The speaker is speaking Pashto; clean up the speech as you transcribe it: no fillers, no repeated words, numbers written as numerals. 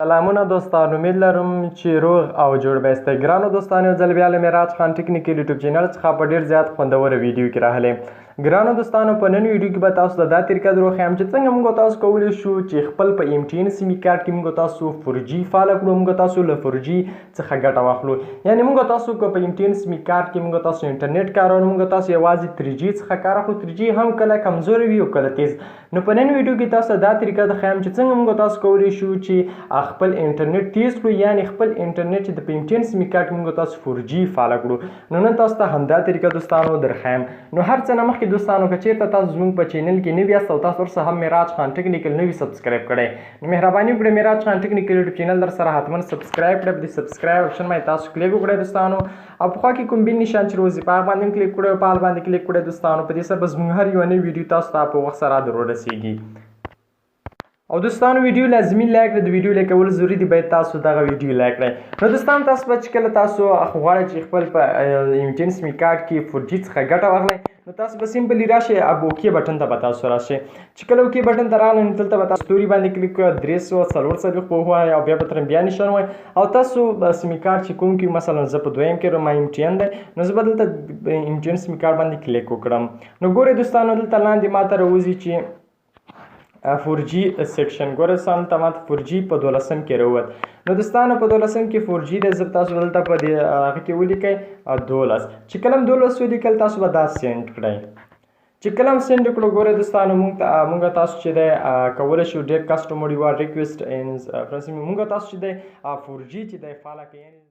سلامونه دوستان، امید لرم چې روغ او جوړ به یاستئ. ګرانو دوستانو، یو ځل بیا له میراج خان ټیکنیکل یوټیوب چینل څخه په ډېر زیات خوندوره ویډیو کې راغلی. ګرانو دوستانو، په نن ویډیو کې به تاسو ته دا طریقه در وښیم چې څنګه موږ تاسو کولی شو چې خپل په MTN سیمګاټ کې موږ تاسو 4G فعاله کړو، موږ تاسو له 4G څخه ګټه واخلو. یعنې موږ تاسو که په MTN سیمګاټ کې موږ تاسو انټرنیټ کاروو، موږ تاسو یوازې 3G څخه کار اخلو. 3G هم کله کمزوری وي او کله تیز. نو په نن ویډیو کې تاسو دا طریقه درښیم چې څنګه موږ تاسو کولی شو چې خپل انټرنیټ تیز کړو، یعنې خپل انټرنیټ چې د په MTN سیمګاټ کې موږ تاسو 4G فعاله کړو. نو نن تاسو ته همدا طریقه دوستانو درښیم. نو هر څه نه مخکې دوستانو، که چېرته تاسو زموږ په چینل کې نوي یاست او تاسو ورسره هم میراج خان ټیکنیکل نوي سبسکرایب کړی، نو مهرباني وکړئ میراج خان ټیکنیکل یوټیوب چینل در سره حتما سبسکرایب کړئ. په دې سبسکرایب اپشن باندې تاسو کلیک وکړئ دوستانو، او په خوا کې کوم بیل نشان چې روزي په هغه باندې کلیک کړئ او په حال باندې کلیک کړئ دوستانو. په دې سره به زموږ هر یو نوی ویډیو تاسو ته په وخت سره در ورسیږي. او دوستانو ویډیو لازمي لایک کړئ. د ویډیو لایک کول ضروري دي، باید تاسو دغه ویډیو لایک کړئ. نو دوستانو، تاسو به چې کله تاسو غواړئ چې خپل په MTN سیمګاټ کې 4G څخه ګټه واخلئ، نو تاسو به سمپلی راشئ اب اوکې بټن ته به تاسو راشئ. چې کله اوکې بټن ته راغلئ، نو دلته به تاسو ستوري باندې کلیک کړئ، 340 په ووایئ او بیا به ترې بیا نشان ووایئ. او تاسو سیمګاټ چې کوم کې مثلا زه په دویم کې ما MTN دی، نو زه به دلته MTN سیمګاټ باندې کلیک وکړم. نو ګورئ دوستانو، دلته لاندې ماته راوځي چې 4G سیکشن. ګورئ دوستانو، دلته ماته 4G په 12 کې راووت. نو دوستانو په 12 کې 4G دی، زه تاسو دلته په دې هغه کې ولیکئ 12. چې کله هم 12 ولیکل، تاسو به دا سینډ کړئ. چې کله هم سینډ کړو، ګورئ دوستانو، موږ تاسو چې دی کولی شو ډېر کسټمر یوار ریکویسټ موږ تاسو چې دی 4G چې دی فعاله کړئ.